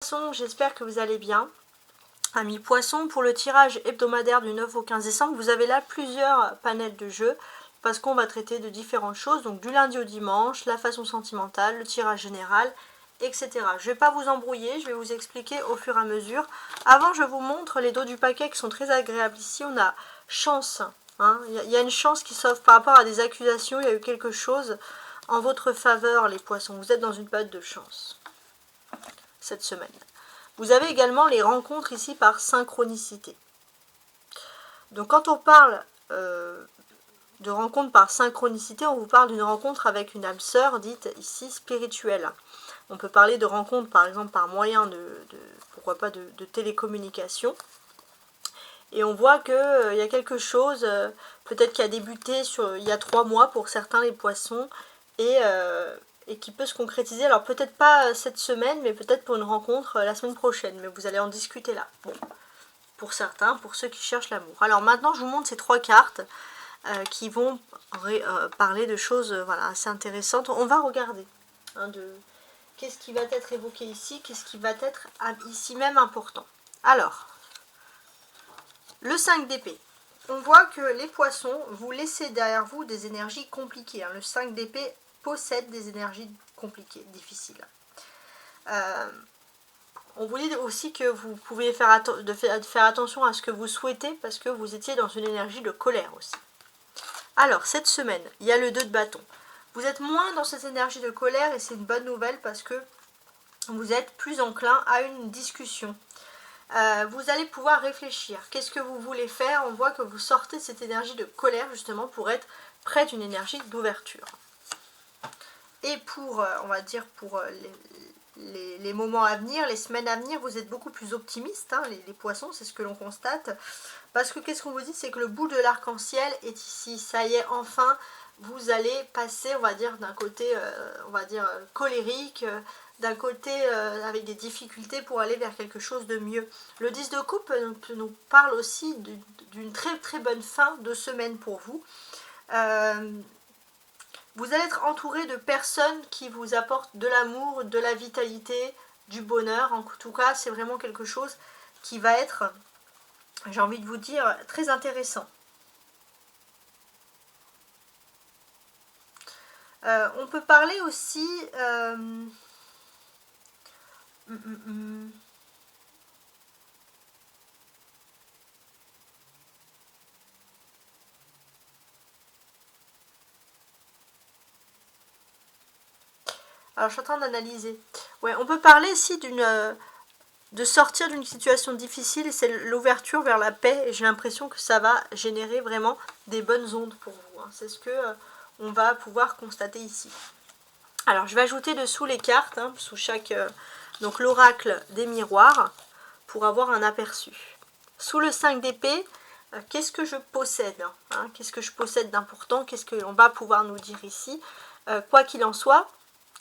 poissons, j'espère que vous allez bien. Amis poissons, pour le tirage hebdomadaire du 9 au 15 décembre, vous avez là plusieurs panels de jeux parce qu'on va traiter de différentes choses, donc du lundi au dimanche, la façon sentimentale, le tirage général, etc. Je ne vais pas vous embrouiller, je vais vous expliquer au fur et à mesure. Avant, je vous montre les dos du paquet qui sont très agréables. Ici, on a chance. Il y a une chance qui s'offre par rapport à des accusations. Il y a eu quelque chose en votre faveur, les poissons. Vous êtes dans une période de chance cette semaine. Vous avez également les rencontres ici par synchronicité. Donc quand on parle de rencontre par synchronicité, on vous parle d'une rencontre avec une âme sœur dite ici spirituelle. On peut parler de rencontre par exemple par moyen pourquoi pas de télécommunication. Et on voit qu'il y a quelque chose, peut-être qui a débuté il y a 3 mois pour certains les poissons, et qui peut se concrétiser, alors peut-être pas cette semaine, mais peut-être pour une rencontre la semaine prochaine, mais vous allez en discuter là. Bon, pour certains, pour ceux qui cherchent l'amour. Alors maintenant, je vous montre ces 3 cartes qui vont parler de choses voilà, assez intéressantes. On va regarder qu'est-ce qui va être évoqué ici, qu'est-ce qui va être ici même important. Alors, le 5 d'épée. On voit que les poissons, vous laissez derrière vous des énergies compliquées. Le 5 d'épée possède des énergies compliquées, difficiles. On vous dit aussi que vous pouvez faire attention à ce que vous souhaitez parce que vous étiez dans une énergie de colère aussi. Alors, cette semaine, il y a le 2 de bâton. Vous êtes moins dans cette énergie de colère et c'est une bonne nouvelle parce que vous êtes plus enclin à une discussion. Vous allez pouvoir réfléchir. Qu'est-ce que vous voulez faire? On voit que vous sortez de cette énergie de colère justement pour être près d'une énergie d'ouverture. Et pour, on va dire, pour les moments à venir, les semaines à venir, vous êtes beaucoup plus optimiste, les poissons, c'est ce que l'on constate. Parce que qu'est-ce qu'on vous dit? C'est que le bout de l'arc-en-ciel est ici. Ça y est, enfin, vous allez passer, on va dire, d'un côté, on va dire, colérique, d'un côté avec des difficultés pour aller vers quelque chose de mieux. Le 10 de coupe nous parle aussi d'une très très bonne fin de semaine pour vous. Vous allez être entouré de personnes qui vous apportent de l'amour, de la vitalité, du bonheur. En tout cas, c'est vraiment quelque chose qui va être, j'ai envie de vous dire, très intéressant. On peut parler aussi... Alors, je suis en train d'analyser. Ouais, on peut parler ici de sortir d'une situation difficile et c'est l'ouverture vers la paix. Et j'ai l'impression que ça va générer vraiment des bonnes ondes pour vous. C'est ce que on va pouvoir constater ici. Alors, je vais ajouter dessous les cartes, sous chaque... donc, l'oracle des miroirs, pour avoir un aperçu. Sous le 5 d'épée, qu'est-ce que je possède qu'est-ce que je possède d'important? Qu'est-ce qu'on va pouvoir nous dire ici? Quoi qu'il en soit,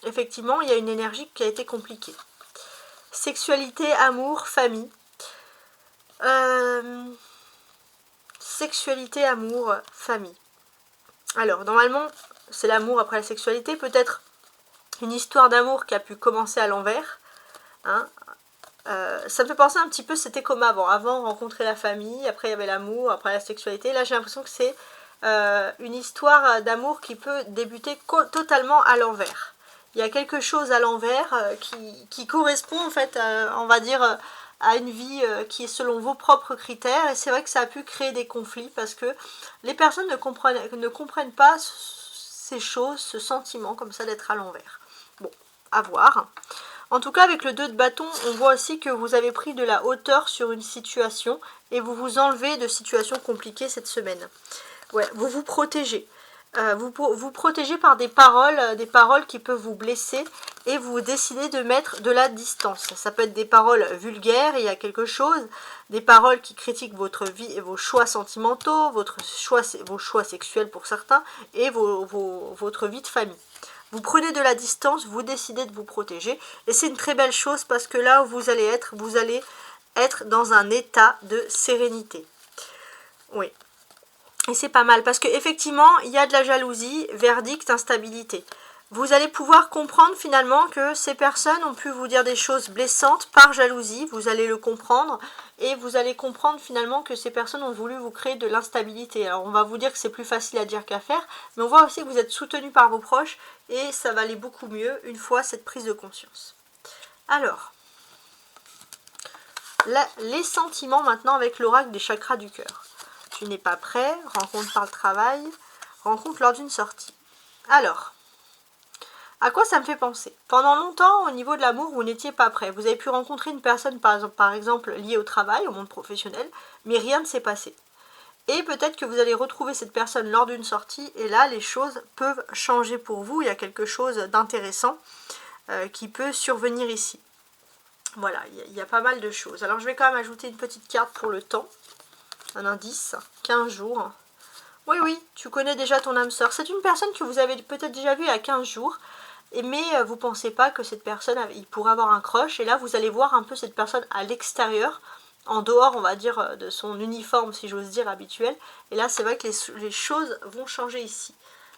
effectivement, il y a une énergie qui a été compliquée. Sexualité, amour, famille. Sexualité, amour, famille. Alors, normalement, c'est l'amour après la sexualité. Peut-être une histoire d'amour qui a pu commencer à l'envers. Ça me fait penser un petit peu, c'était comme avant. Avant, on rencontrait la famille, après il y avait l'amour, après la sexualité. Là, j'ai l'impression que c'est une histoire d'amour qui peut débuter totalement à l'envers. Il y a quelque chose à l'envers qui correspond en fait, on va dire, à une vie qui est selon vos propres critères. Et c'est vrai que ça a pu créer des conflits parce que les personnes ne comprennent pas ces choses, ce sentiment comme ça d'être à l'envers. Bon, à voir. En tout cas, avec le 2 de bâton, on voit aussi que vous avez pris de la hauteur sur une situation et vous vous enlevez de situations compliquées cette semaine. Ouais, vous vous protégez. Vous protégez par des paroles qui peuvent vous blesser et vous décidez de mettre de la distance. Ça peut être des paroles vulgaires, il y a quelque chose, des paroles qui critiquent votre vie et vos choix sentimentaux, vos choix sexuels pour certains et votre vie de famille. Vous prenez de la distance, vous décidez de vous protéger et c'est une très belle chose parce que là où vous allez être dans un état de sérénité. Oui. Et c'est pas mal parce qu'effectivement, il y a de la jalousie, verdict, instabilité. Vous allez pouvoir comprendre finalement que ces personnes ont pu vous dire des choses blessantes par jalousie, vous allez le comprendre, et vous allez comprendre finalement que ces personnes ont voulu vous créer de l'instabilité. Alors on va vous dire que c'est plus facile à dire qu'à faire, mais on voit aussi que vous êtes soutenu par vos proches, et ça va aller beaucoup mieux une fois cette prise de conscience. Alors, les sentiments maintenant avec l'oracle des chakras du cœur. Tu n'es pas prêt, rencontre par le travail, rencontre lors d'une sortie. Alors, à quoi ça me fait penser? Pendant longtemps, au niveau de l'amour, vous n'étiez pas prêt. Vous avez pu rencontrer une personne, par exemple, liée au travail, au monde professionnel, mais rien ne s'est passé. Et peut-être que vous allez retrouver cette personne lors d'une sortie, et là, les choses peuvent changer pour vous. Il y a quelque chose d'intéressant qui peut survenir ici. Voilà, il y a pas mal de choses. Alors, je vais quand même ajouter une petite carte pour le temps. Un indice, 15 jours. Oui, oui, tu connais déjà ton âme sœur. C'est une personne que vous avez peut-être déjà vue il y a 15 jours. Mais vous ne pensez pas que cette personne, il pourrait avoir un crush. Et là, vous allez voir un peu cette personne à l'extérieur, en dehors, on va dire, de son uniforme, si j'ose dire, habituel. Et là, c'est vrai que les choses vont changer ici.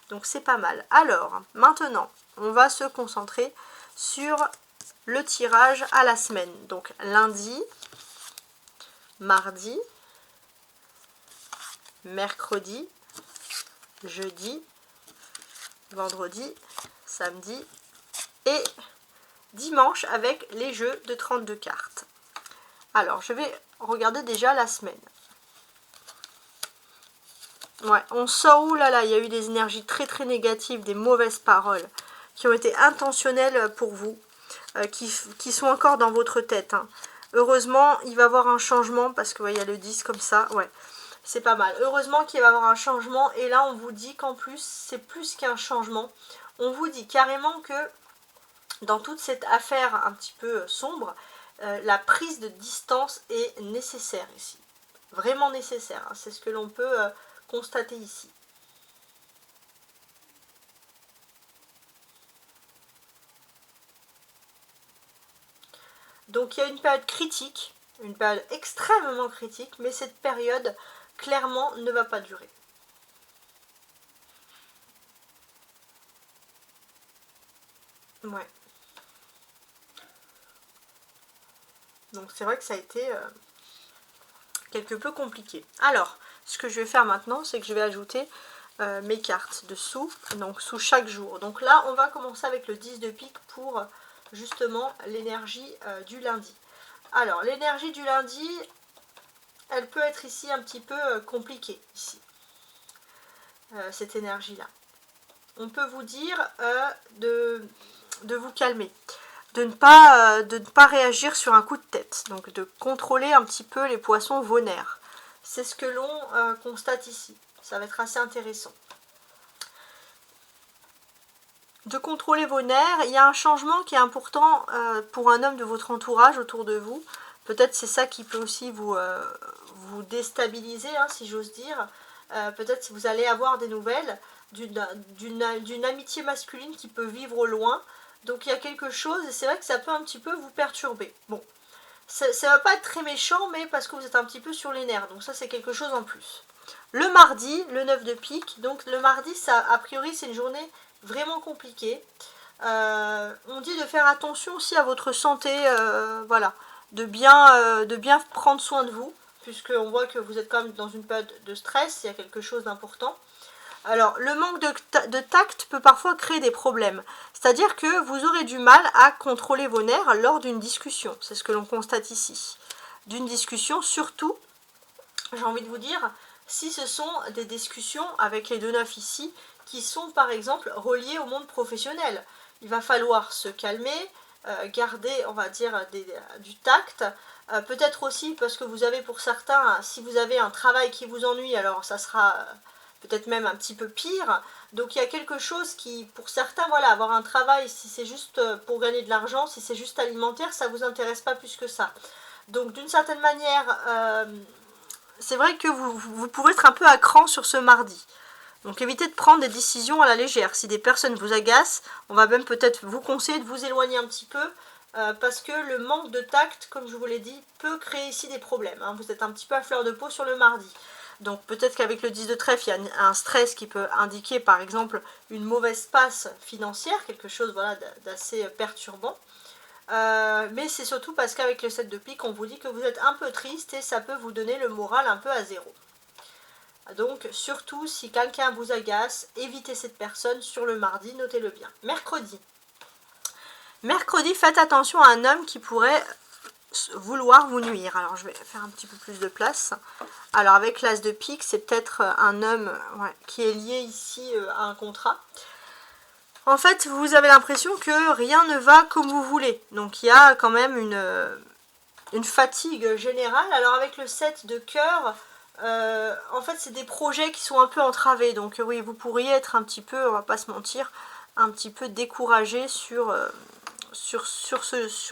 Donc, c'est pas mal. Alors, maintenant, on va se concentrer sur le tirage à la semaine. Donc, lundi, mardi, mercredi, jeudi, vendredi, samedi et dimanche avec les jeux de 32 cartes. Alors, je vais regarder déjà la semaine. Ouais, on sort où là, il y a eu des énergies très très négatives, des mauvaises paroles qui ont été intentionnelles pour vous, qui sont encore dans votre tête. Hein. Heureusement, il va y avoir un changement parce que ouais, il y a le 10 comme ça, ouais. C'est pas mal. Heureusement qu'il va y avoir un changement. Et là, on vous dit qu'en plus, c'est plus qu'un changement. On vous dit carrément que dans toute cette affaire un petit peu sombre, la prise de distance est nécessaire ici. Vraiment nécessaire. Hein. C'est ce que l'on peut constater ici. Donc il y a une période critique, une période extrêmement critique, mais cette période, clairement, ne va pas durer. Ouais. Donc c'est vrai que ça a été quelque peu compliqué. Alors, ce que je vais faire maintenant, c'est que je vais ajouter mes cartes dessous, donc sous chaque jour. Donc là, on va commencer avec le 10 de pique pour justement l'énergie du lundi. Alors, l'énergie du lundi, elle peut être ici un petit peu compliquée, ici, cette énergie-là. On peut vous dire de vous calmer. De ne pas réagir sur un coup de tête. Donc de contrôler un petit peu les poissons, vos nerfs. C'est ce que l'on constate ici. Ça va être assez intéressant. De contrôler vos nerfs, il y a un changement qui est important pour un homme de votre entourage autour de vous. Peut-être c'est ça qui peut aussi vous déstabiliser, hein, si j'ose dire. Peut-être si vous allez avoir des nouvelles d'une amitié masculine qui peut vivre au loin. Donc il y a quelque chose, et c'est vrai que ça peut un petit peu vous perturber. Bon, ça ne va pas être très méchant, mais parce que vous êtes un petit peu sur les nerfs. Donc ça, c'est quelque chose en plus. Le mardi, le 9 de pique. Donc le mardi, ça, a priori, c'est une journée vraiment compliquée. On dit de faire attention aussi à votre santé, voilà. De bien prendre soin de vous, puisqu'on voit que vous êtes quand même dans une période de stress, il y a quelque chose d'important. Alors, le manque de tact peut parfois créer des problèmes. C'est-à-dire que vous aurez du mal à contrôler vos nerfs lors d'une discussion. C'est ce que l'on constate ici. D'une discussion, surtout, j'ai envie de vous dire, si ce sont des discussions avec les 2-9 ici, qui sont par exemple reliées au monde professionnel. Il va falloir se calmer, garder, on va dire, du tact. Peut-être aussi parce que vous avez pour certains, si vous avez un travail qui vous ennuie, alors ça sera peut-être même un petit peu pire. Donc il y a quelque chose qui, pour certains, voilà, avoir un travail, si c'est juste pour gagner de l'argent, si c'est juste alimentaire, ça ne vous intéresse pas plus que ça. Donc d'une certaine manière, c'est vrai que vous pouvez être un peu à cran sur ce mardi. Donc évitez de prendre des décisions à la légère. Si des personnes vous agacent, on va même peut-être vous conseiller de vous éloigner un petit peu, parce que le manque de tact, comme je vous l'ai dit, peut créer ici des problèmes. Hein. Vous êtes un petit peu à fleur de peau sur le mardi. Donc peut-être qu'avec le 10 de trèfle, il y a un stress qui peut indiquer par exemple une mauvaise passe financière, quelque chose voilà, d'assez perturbant. Mais c'est surtout parce qu'avec le 7 de pique, on vous dit que vous êtes un peu triste et ça peut vous donner le moral un peu à zéro. Donc surtout si quelqu'un vous agace, évitez cette personne sur le mardi, notez-le bien. Mercredi. Mercredi, faites attention à un homme qui pourrait vouloir vous nuire. Alors je vais faire un petit peu plus de place. Alors avec l'as de pique, c'est peut-être un homme qui est lié ici à un contrat. En fait, vous avez l'impression que rien ne va comme vous voulez. Donc il y a quand même une fatigue générale. Alors avec le 7 de cœur, en fait c'est des projets qui sont un peu entravés. Donc oui, vous pourriez être un petit peu, on va pas se mentir, un petit peu découragé sur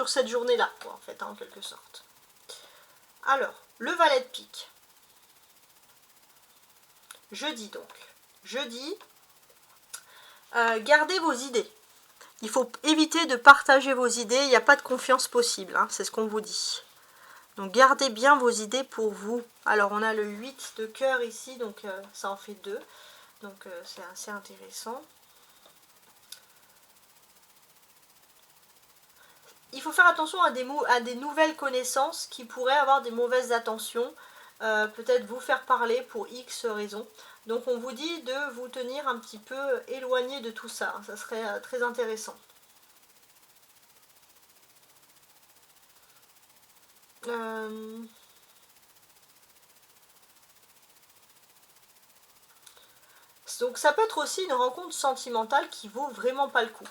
cette journée-là, en fait, en quelque sorte. Alors, le valet de pique. Jeudi donc. Jeudi, gardez vos idées. Il faut éviter de partager vos idées, il n'y a pas de confiance possible, hein, c'est ce qu'on vous dit. Donc gardez bien vos idées pour vous. Alors on a le 8 de cœur ici, donc ça en fait 2. Donc c'est assez intéressant. Il faut faire attention à des nouvelles connaissances qui pourraient avoir des mauvaises intentions, peut-être vous faire parler pour X raisons. Donc on vous dit de vous tenir un petit peu éloigné de tout ça, ça serait très intéressant. Donc ça peut être aussi une rencontre sentimentale qui vaut vraiment pas le coup.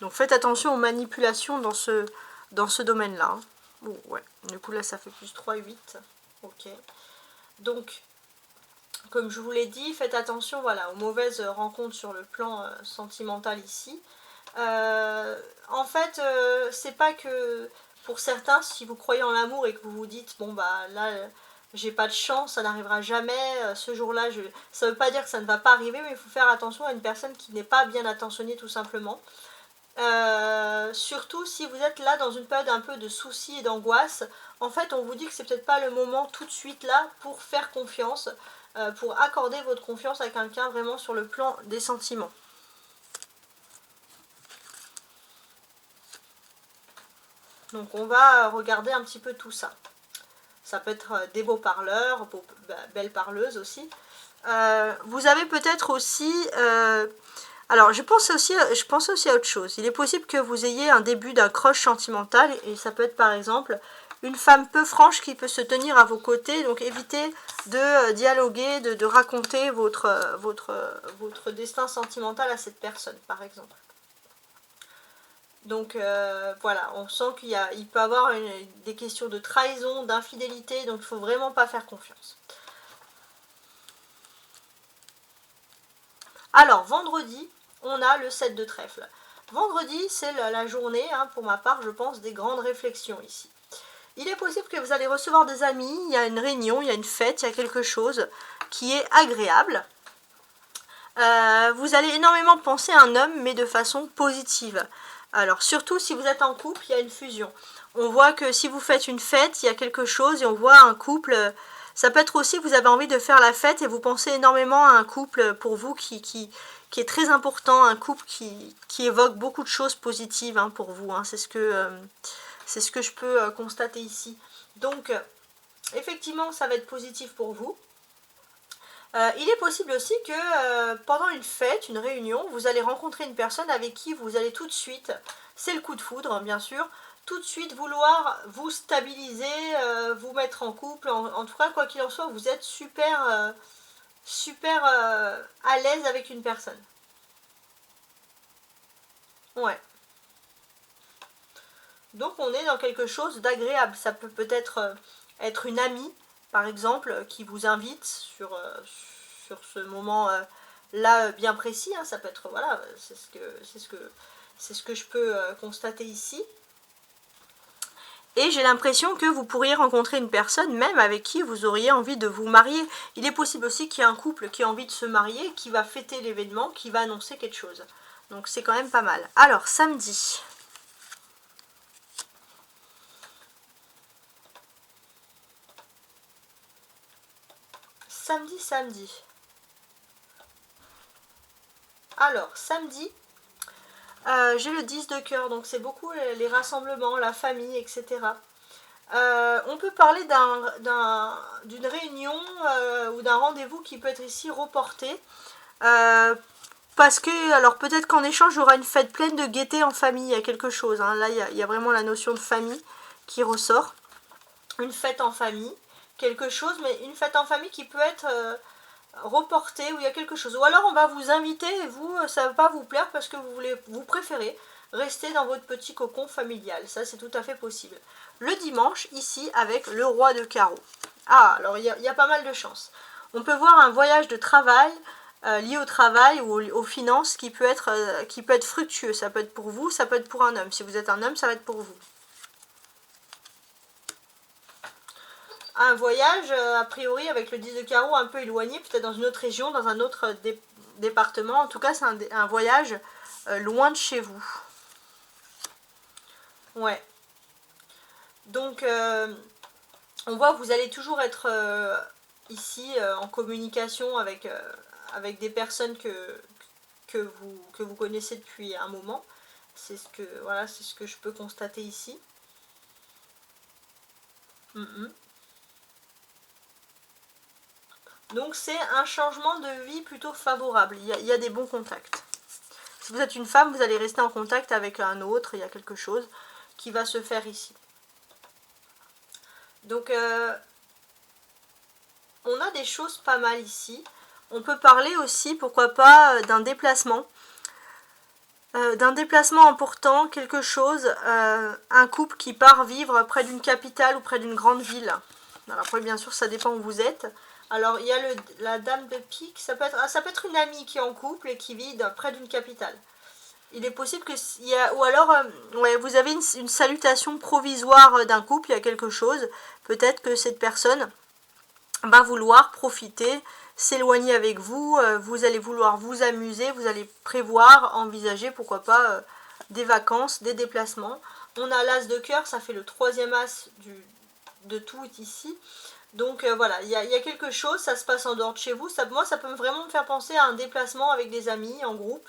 Donc faites attention aux manipulations dans ce domaine-là. Oh, ouais. Du coup là ça fait plus 3, 8. Ok. Donc, comme je vous l'ai dit, faites attention voilà, aux mauvaises rencontres sur le plan sentimental ici. En fait, c'est pas que pour certains, si vous croyez en l'amour et que vous vous dites, bon bah là, j'ai pas de chance, ça n'arrivera jamais, ce jour-là, ça veut pas dire que ça ne va pas arriver, mais il faut faire attention à une personne qui n'est pas bien attentionnée tout simplement. Surtout si vous êtes là dans une période un peu de soucis et d'angoisse, en fait on vous dit que c'est peut-être pas le moment tout de suite là pour faire confiance, pour accorder votre confiance à quelqu'un vraiment sur le plan des sentiments. Donc on va regarder un petit peu tout ça. Ça peut être des beaux parleurs, belles parleuses aussi. Vous avez peut-être aussi... alors je pense aussi à autre chose. Il est possible que vous ayez un début d'un crush sentimental. Et ça peut être par exemple une femme peu franche qui peut se tenir à vos côtés. Donc évitez de dialoguer, de raconter votre destin sentimental à cette personne par exemple. Donc voilà, on sent qu'il peut y avoir des questions de trahison, d'infidélité, donc il ne faut vraiment pas faire confiance. Alors, vendredi, on a le 7 de trèfle. Vendredi, c'est la journée, hein, pour ma part, je pense, des grandes réflexions ici. Il est possible que vous allez recevoir des amis, il y a une réunion, il y a une fête, il y a quelque chose qui est agréable. Vous allez énormément penser à un homme, mais de façon positive. Alors surtout si vous êtes en couple, il y a une fusion. On voit que si vous faites une fête, il y a quelque chose et on voit un couple. Ça peut être aussi que vous avez envie de faire la fête et vous pensez énormément à un couple pour vous qui est très important, un couple qui évoque beaucoup de choses positives hein, pour vous. Hein. C'est ce que je peux constater ici. Donc effectivement ça va être positif pour vous. Il est possible aussi que pendant une fête, une réunion, vous allez rencontrer une personne avec qui vous allez tout de suite, c'est le coup de foudre bien sûr, tout de suite vouloir vous stabiliser, vous mettre en couple, en tout cas quoi qu'il en soit, vous êtes super à l'aise avec une personne. Ouais. Donc on est dans quelque chose d'agréable, ça peut peut-être être une amie par exemple, qui vous invite sur ce moment-là bien précis. Hein, ça peut être, voilà, c'est ce que je peux constater ici. Et j'ai l'impression que vous pourriez rencontrer une personne même avec qui vous auriez envie de vous marier. Il est possible aussi qu'il y ait un couple qui a envie de se marier, qui va fêter l'événement, qui va annoncer quelque chose. Donc c'est quand même pas mal. Alors, samedi. samedi. Alors, samedi, j'ai le 10 de cœur, donc c'est beaucoup les rassemblements, la famille, etc. On peut parler d'une réunion ou d'un rendez-vous qui peut être ici reporté. Parce que, alors peut-être qu'en échange, il y aura une fête pleine de gaieté en famille, il y a quelque chose. Hein. Là, il y a vraiment la notion de famille qui ressort. Une fête en famille, quelque chose, mais une fête en famille qui peut être reportée, où il y a quelque chose. Ou alors on va vous inviter et vous, ça ne va pas vous plaire parce que vous préférez rester dans votre petit cocon familial. Ça, c'est tout à fait possible. Le dimanche, ici, avec le roi de carreau. Ah, alors il y a pas mal de chance. On peut voir un voyage de travail lié au travail ou aux finances qui peut être fructueux. Ça peut être pour vous, ça peut être pour un homme. Si vous êtes un homme, ça va être pour vous. Un voyage, a priori, avec le 10 de carreau un peu éloigné, peut-être dans une autre région, dans un autre département. En tout cas, c'est un voyage loin de chez vous. Ouais. Donc, on voit que vous allez toujours être ici en communication avec des personnes que vous connaissez depuis un moment. C'est ce que je peux constater ici. Donc c'est un changement de vie plutôt favorable. Il y a des bons contacts. Si vous êtes une femme, vous allez rester en contact avec un autre. Il y a quelque chose qui va se faire ici. Donc on a des choses pas mal ici. On peut parler aussi, pourquoi pas, d'un déplacement. D'un déplacement important, quelque chose, un couple qui part vivre près d'une capitale ou près d'une grande ville. Alors après, bien sûr, ça dépend où vous êtes. Alors, il y a la dame de pique, ça peut être une amie qui est en couple et qui vit près d'une capitale. Il est possible que... ou alors, ouais, vous avez une salutation provisoire d'un couple, il y a quelque chose. Peut-être que cette personne va vouloir profiter, s'éloigner avec vous, vous allez vouloir vous amuser, vous allez prévoir, envisager, pourquoi pas, des vacances, des déplacements. On a l'as de cœur, ça fait le troisième as de tout ici. Donc voilà, il y a quelque chose, ça se passe en dehors de chez vous. Moi, ça peut vraiment me faire penser à un déplacement avec des amis, en groupe,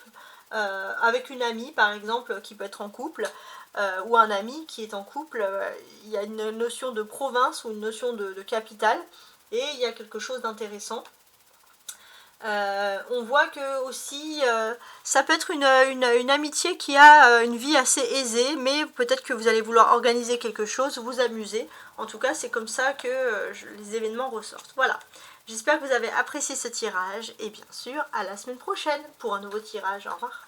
avec une amie, par exemple, qui peut être en couple, ou un ami qui est en couple. Il y a une notion de province ou une notion de capitale, et il y a quelque chose d'intéressant. On voit que aussi ça peut être une amitié qui a une vie assez aisée, mais peut-être que vous allez vouloir organiser quelque chose, vous amuser. En tout cas, c'est comme ça que les événements ressortent. Voilà, j'espère que vous avez apprécié ce tirage et bien sûr à la semaine prochaine pour un nouveau tirage. Au revoir.